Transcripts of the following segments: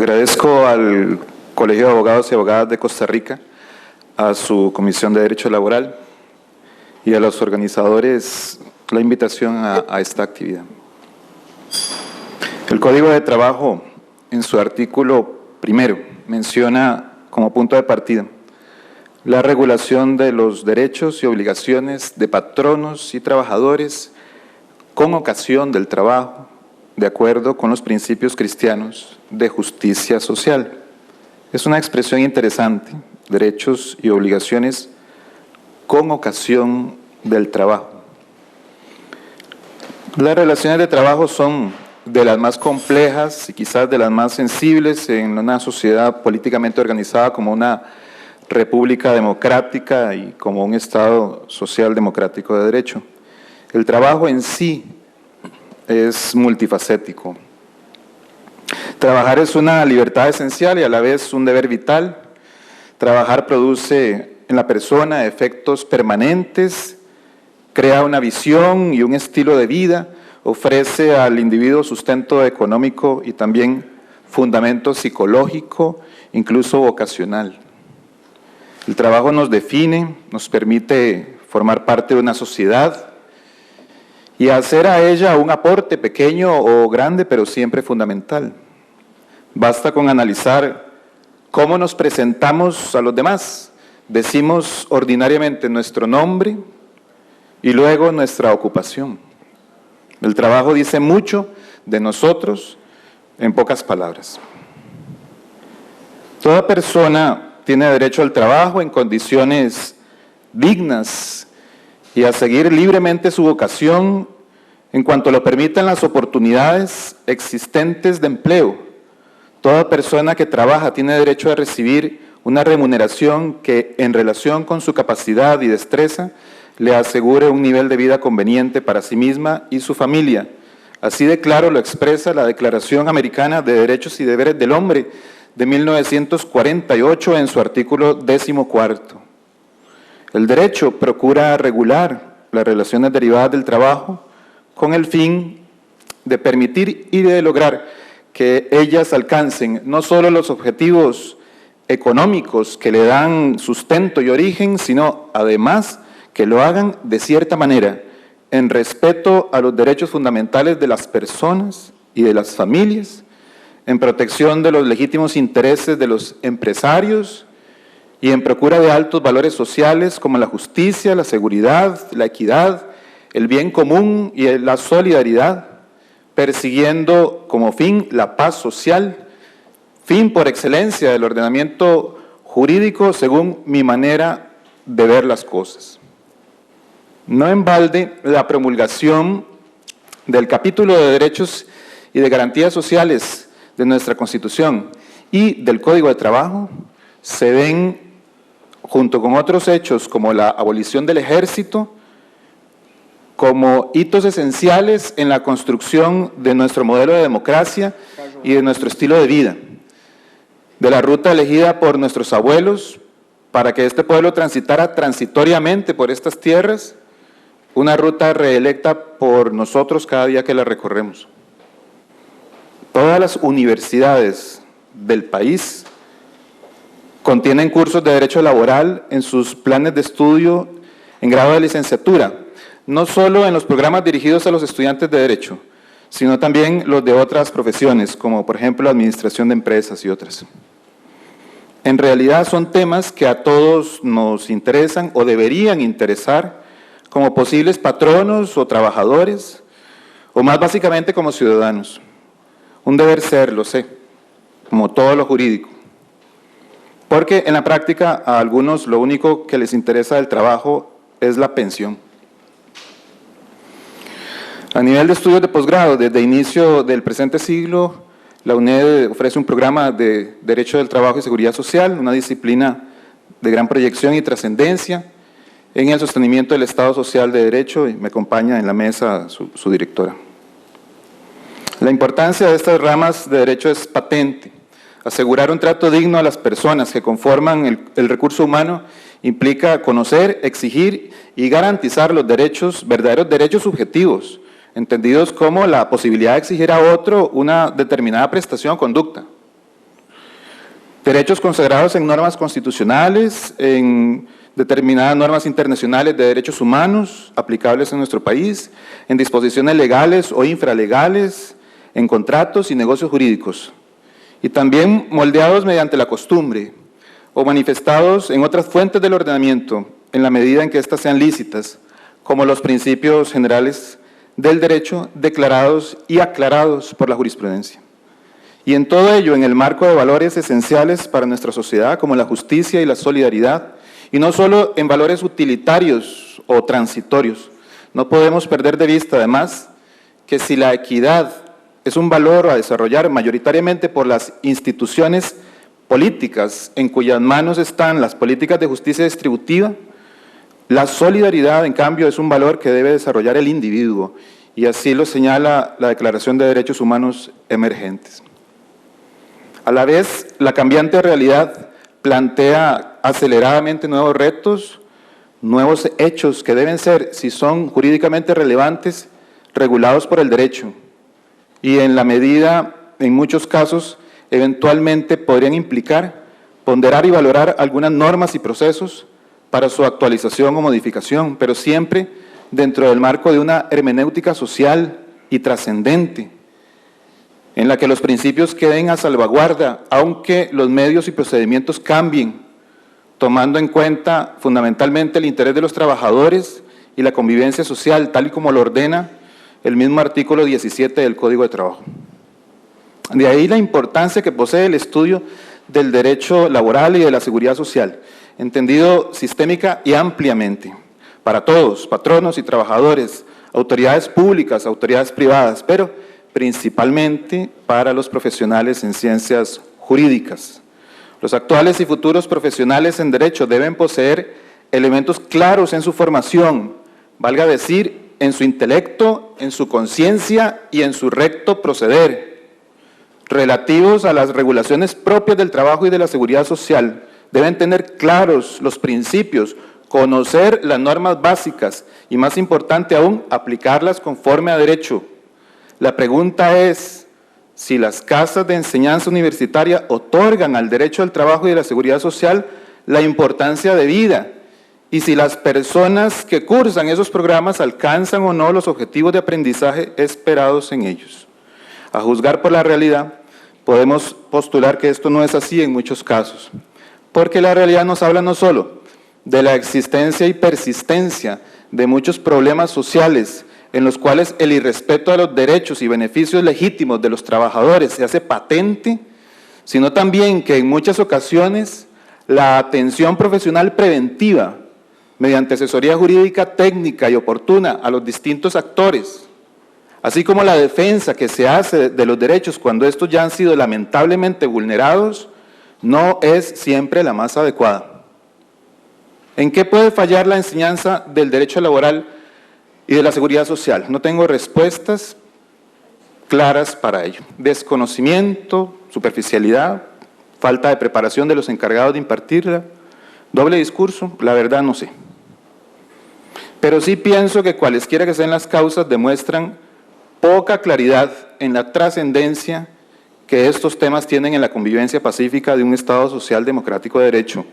Agradezco al Colegio de Abogados y Abogadas de Costa Rica, a su Comisión de Derecho Laboral y a los organizadores la invitación a esta actividad. El Código de Trabajo, en su artículo primero, menciona como punto de partida la regulación de los derechos y obligaciones de patronos y trabajadores con ocasión del trabajo, de acuerdo con los principios cristianos de justicia social. Es una expresión interesante, derechos y obligaciones con ocasión del trabajo. Las relaciones de trabajo son de las más complejas y quizás de las más sensibles en una sociedad políticamente organizada como una república democrática y como un Estado social democrático de derecho. El trabajo en sí es multifacético. Trabajar es una libertad esencial y a la vez un deber vital. Trabajar produce en la persona efectos permanentes, crea una visión y un estilo de vida, ofrece al individuo sustento económico y también fundamento psicológico, incluso vocacional. El trabajo nos define, nos permite formar parte de una sociedad y hacer a ella un aporte pequeño o grande, pero siempre fundamental. Basta con analizar cómo nos presentamos a los demás. Decimos ordinariamente nuestro nombre y luego nuestra ocupación. El trabajo dice mucho de nosotros en pocas palabras. Toda persona tiene derecho al trabajo en condiciones dignas y a seguir libremente su vocación en cuanto lo permitan las oportunidades existentes de empleo. Toda persona que trabaja tiene derecho a recibir una remuneración que, en relación con su capacidad y destreza, le asegure un nivel de vida conveniente para sí misma y su familia. Así de claro lo expresa la Declaración Americana de Derechos y Deberes del Hombre de 1948 en su artículo 14. El derecho procura regular las relaciones derivadas del trabajo con el fin de permitir y de lograr que ellas alcancen no solo los objetivos económicos que le dan sustento y origen, sino además que lo hagan de cierta manera, en respeto a los derechos fundamentales de las personas y de las familias, en protección de los legítimos intereses de los empresarios y en procura de altos valores sociales como la justicia, la seguridad, la equidad, el bien común y la solidaridad, persiguiendo como fin la paz social, fin por excelencia del ordenamiento jurídico según mi manera de ver las cosas. No en balde, la promulgación del capítulo de Derechos y de Garantías Sociales de nuestra Constitución y del Código de Trabajo se ven, junto con otros hechos como la abolición del ejército, como hitos esenciales en la construcción de nuestro modelo de democracia y de nuestro estilo de vida, de la ruta elegida por nuestros abuelos para que este pueblo transitara transitoriamente por estas tierras, una ruta reelecta por nosotros cada día que la recorremos. Todas las universidades del país contienen cursos de derecho laboral en sus planes de estudio en grado de licenciatura, no solo en los programas dirigidos a los estudiantes de derecho, sino también los de otras profesiones, como por ejemplo la administración de empresas y otras. En realidad son temas que a todos nos interesan o deberían interesar como posibles patronos o trabajadores, o más básicamente como ciudadanos. Un deber ser, lo sé, como todo lo jurídico. Porque en la práctica a algunos lo único que les interesa del trabajo es la pensión. A nivel de estudios de posgrado, desde inicio del presente siglo, la UNED ofrece un programa de Derecho del Trabajo y Seguridad Social, una disciplina de gran proyección y trascendencia en el sostenimiento del Estado Social de Derecho, y me acompaña en la mesa su directora. La importancia de estas ramas de derecho es patente. Asegurar un trato digno a las personas que conforman el recurso humano implica conocer, exigir y garantizar los derechos, verdaderos derechos subjetivos, entendidos como la posibilidad de exigir a otro una determinada prestación o conducta. Derechos consagrados en normas constitucionales, en determinadas normas internacionales de derechos humanos aplicables en nuestro país, en disposiciones legales o infralegales, en contratos y negocios jurídicos, y también moldeados mediante la costumbre o manifestados en otras fuentes del ordenamiento, en la medida en que éstas sean lícitas, como los principios generales del derecho declarados y aclarados por la jurisprudencia. Y en todo ello, en el marco de valores esenciales para nuestra sociedad, como la justicia y la solidaridad, y no solo en valores utilitarios o transitorios. No podemos perder de vista, además, que si la equidad es un valor a desarrollar mayoritariamente por las instituciones políticas en cuyas manos están las políticas de justicia distributiva, la solidaridad, en cambio, es un valor que debe desarrollar el individuo, y así lo señala la Declaración de Derechos Humanos Emergentes. A la vez, la cambiante realidad plantea aceleradamente nuevos retos, nuevos hechos que deben ser, si son jurídicamente relevantes, regulados por el derecho, y en la medida, en muchos casos, eventualmente podrían implicar ponderar y valorar algunas normas y procesos para su actualización o modificación, pero siempre dentro del marco de una hermenéutica social y trascendente, en la que los principios queden a salvaguarda, aunque los medios y procedimientos cambien, tomando en cuenta fundamentalmente el interés de los trabajadores y la convivencia social, tal y como lo ordena el mismo artículo 17 del Código de Trabajo. De ahí la importancia que posee el estudio del derecho laboral y de la seguridad social, entendido sistémica y ampliamente, para todos, patronos y trabajadores, autoridades públicas, autoridades privadas, pero principalmente para los profesionales en ciencias jurídicas. Los actuales y futuros profesionales en derecho deben poseer elementos claros en su formación, valga decir, en su intelecto, en su conciencia y en su recto proceder, relativos a las regulaciones propias del trabajo y de la seguridad social. Deben tener claros los principios, conocer las normas básicas y, más importante aún, aplicarlas conforme a derecho. La pregunta es si las casas de enseñanza universitaria otorgan al derecho al trabajo y a la seguridad social la importancia debida, y si las personas que cursan esos programas alcanzan o no los objetivos de aprendizaje esperados en ellos. A juzgar por la realidad, podemos postular que esto no es así en muchos casos, porque la realidad nos habla no solo de la existencia y persistencia de muchos problemas sociales en los cuales el irrespeto a los derechos y beneficios legítimos de los trabajadores se hace patente, sino también que en muchas ocasiones la atención profesional preventiva, mediante asesoría jurídica técnica y oportuna a los distintos actores, así como la defensa que se hace de los derechos cuando estos ya han sido lamentablemente vulnerados, no es siempre la más adecuada. ¿En qué puede fallar la enseñanza del derecho laboral y de la seguridad social? No tengo respuestas claras para ello. Desconocimiento, superficialidad, falta de preparación de los encargados de impartirla, doble discurso, la verdad no sé. Pero sí pienso que cualesquiera que sean las causas demuestran poca claridad en la trascendencia que estos temas tienen en la convivencia pacífica de un Estado social democrático de derecho.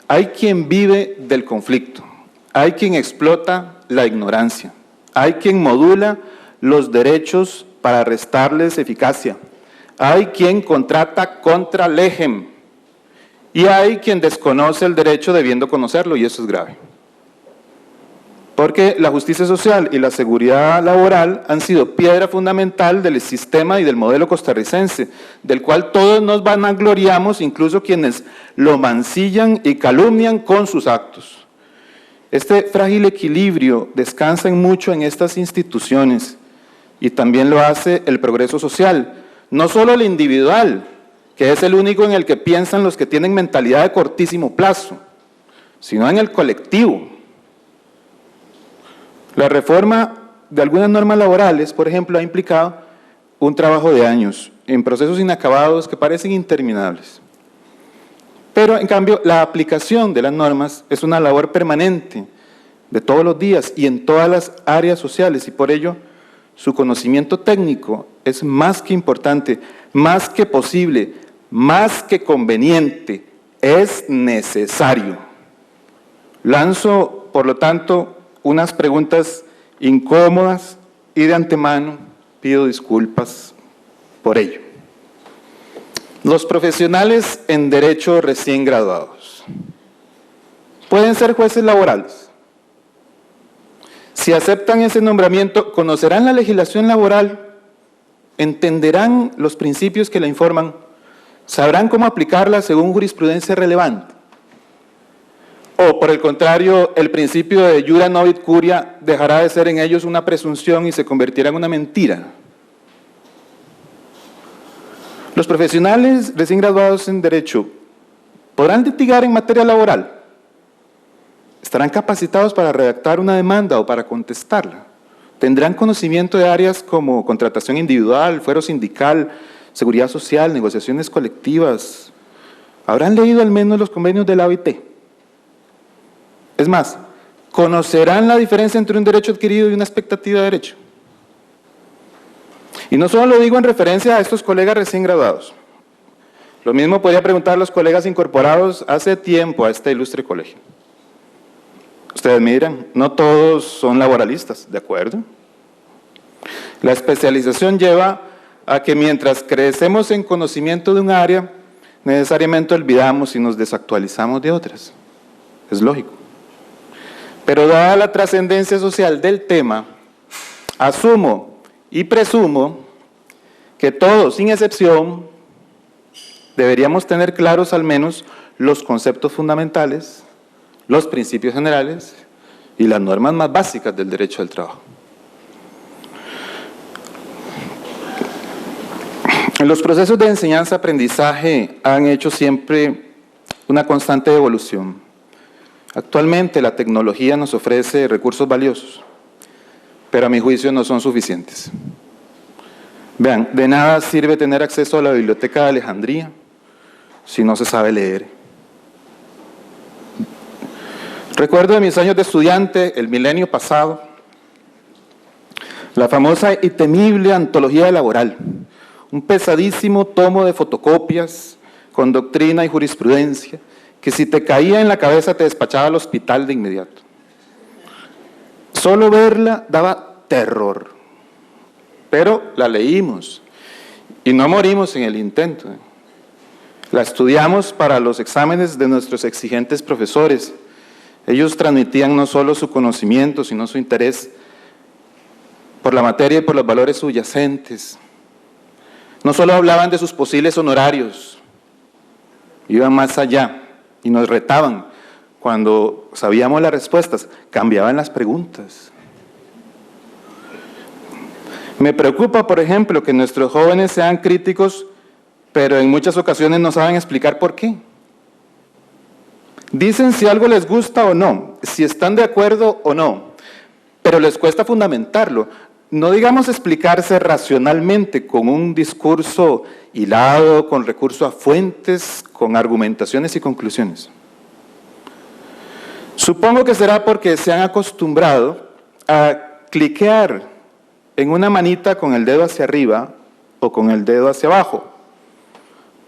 Hay quien vive del conflicto, hay quien explota la ignorancia, hay quien modula los derechos para restarles eficacia, hay quien contrata contra legem y hay quien desconoce el derecho debiendo conocerlo, y eso es grave. Porque la justicia social y la seguridad laboral han sido piedra fundamental del sistema y del modelo costarricense, del cual todos nos vanagloriamos, incluso quienes lo mancillan y calumnian con sus actos. Este frágil equilibrio descansa mucho en estas instituciones y también lo hace el progreso social, no solo el individual, que es el único en el que piensan los que tienen mentalidad de cortísimo plazo, sino en el colectivo. La reforma de algunas normas laborales, por ejemplo, ha implicado un trabajo de años en procesos inacabados que parecen interminables. Pero, en cambio, la aplicación de las normas es una labor permanente de todos los días y en todas las áreas sociales, y por ello su conocimiento técnico es más que importante, más que posible, más que conveniente, es necesario. Lanzo, por lo tanto, unas preguntas incómodas y de antemano pido disculpas por ello. Los profesionales en derecho recién graduados pueden ser jueces laborales. Si aceptan ese nombramiento, conocerán la legislación laboral, entenderán los principios que la informan, sabrán cómo aplicarla según jurisprudencia relevante. O, por el contrario, el principio de iura novit curia dejará de ser en ellos una presunción y se convertirá en una mentira. Los profesionales recién graduados en Derecho podrán litigar en materia laboral. Estarán capacitados para redactar una demanda o para contestarla. Tendrán conocimiento de áreas como contratación individual, fuero sindical, seguridad social, negociaciones colectivas. Habrán leído al menos los convenios de la OIT. Es más, conocerán la diferencia entre un derecho adquirido y una expectativa de derecho. Y no solo lo digo en referencia a estos colegas recién graduados. Lo mismo podría preguntar a los colegas incorporados hace tiempo a este ilustre colegio. Ustedes miran, no todos son laboralistas, ¿de acuerdo? La especialización lleva a que mientras crecemos en conocimiento de un área, necesariamente olvidamos y nos desactualizamos de otras. Es lógico. Pero dada la trascendencia social del tema, asumo y presumo que todos, sin excepción, deberíamos tener claros al menos los conceptos fundamentales, los principios generales y las normas más básicas del derecho del trabajo. Los procesos de enseñanza-aprendizaje han hecho siempre una constante evolución. Actualmente la tecnología nos ofrece recursos valiosos, pero a mi juicio no son suficientes. Vean, de nada sirve tener acceso a la Biblioteca de Alejandría si no se sabe leer. Recuerdo de mis años de estudiante, el milenio pasado, la famosa y temible antología laboral, un pesadísimo tomo de fotocopias con doctrina y jurisprudencia, que si te caía en la cabeza te despachaba al hospital de inmediato. Solo verla daba terror, pero la leímos y no morimos en el intento. La estudiamos para los exámenes de nuestros exigentes profesores. Ellos transmitían no solo su conocimiento, sino su interés por la materia y por los valores subyacentes. No solo hablaban de sus posibles honorarios, iban más allá y nos retaban. Cuando sabíamos las respuestas, cambiaban las preguntas. Me preocupa, por ejemplo, que nuestros jóvenes sean críticos, pero en muchas ocasiones no saben explicar por qué. Dicen si algo les gusta o no, si están de acuerdo o no, pero les cuesta fundamentarlo. No digamos explicarse racionalmente con un discurso hilado, con recurso a fuentes, con argumentaciones y conclusiones. Supongo que será porque se han acostumbrado a cliquear en una manita con el dedo hacia arriba o con el dedo hacia abajo,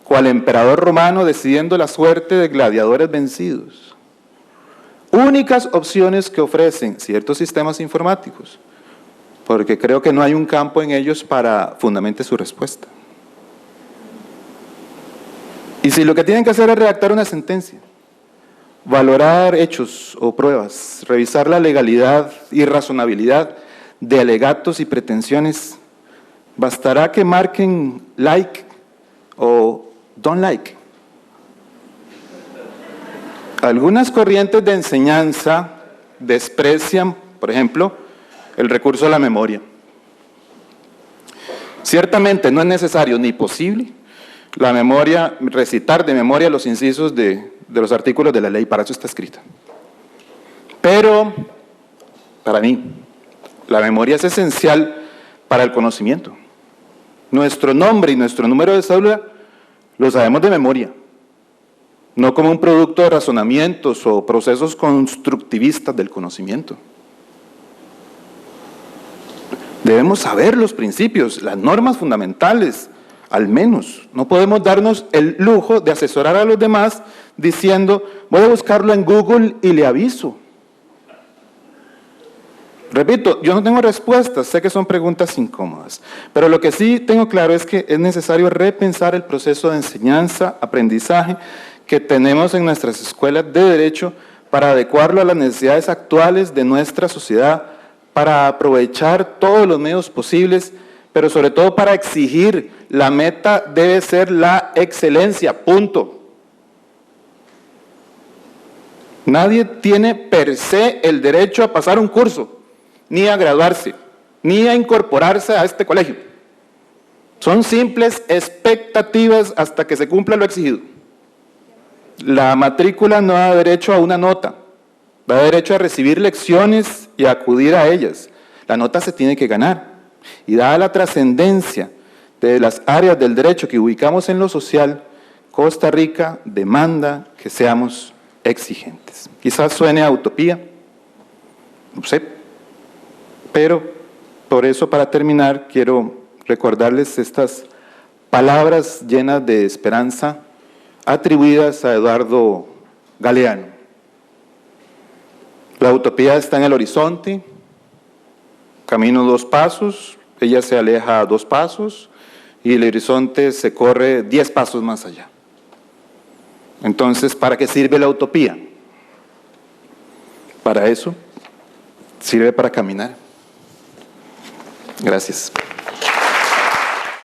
cual emperador romano decidiendo la suerte de gladiadores vencidos. Únicas opciones que ofrecen ciertos sistemas informáticos, porque creo que no hay un campo en ellos para fundamente su respuesta. Y si lo que tienen que hacer es redactar una sentencia, valorar hechos o pruebas, revisar la legalidad y razonabilidad de alegatos y pretensiones, bastará que marquen like o don't like. Algunas corrientes de enseñanza desprecian, por ejemplo, el recurso a la memoria. Ciertamente no es necesario ni posible la memoria, recitar de memoria los incisos de los artículos de la ley, para eso está escrita. Pero, para mí, la memoria es esencial para el conocimiento. Nuestro nombre y nuestro número de cédula lo sabemos de memoria, no como un producto de razonamientos o procesos constructivistas del conocimiento. Debemos saber los principios, las normas fundamentales, al menos. No podemos darnos el lujo de asesorar a los demás diciendo, voy a buscarlo en Google y le aviso. Repito, yo no tengo respuestas, sé que son preguntas incómodas, pero lo que sí tengo claro es que es necesario repensar el proceso de enseñanza, aprendizaje que tenemos en nuestras escuelas de derecho para adecuarlo a las necesidades actuales de nuestra sociedad, para aprovechar todos los medios posibles, pero sobre todo para exigir, la meta debe ser la excelencia, punto. Nadie tiene per se el derecho a pasar un curso, ni a graduarse, ni a incorporarse a este colegio. Son simples expectativas hasta que se cumpla lo exigido. La matrícula no da derecho a una nota, da derecho a recibir lecciones y a acudir a ellas. La nota se tiene que ganar. Y dada la trascendencia de las áreas del derecho que ubicamos en lo social, Costa Rica demanda que seamos exigentes. Quizás suene a utopía, no sé, pero por eso, para terminar, quiero recordarles estas palabras llenas de esperanza atribuidas a Eduardo Galeano. La utopía está en el horizonte, camino 2 pasos, ella se aleja 2 pasos y el horizonte se corre 10 pasos más allá. Entonces, ¿para qué sirve la utopía? Para eso, sirve para caminar. Gracias.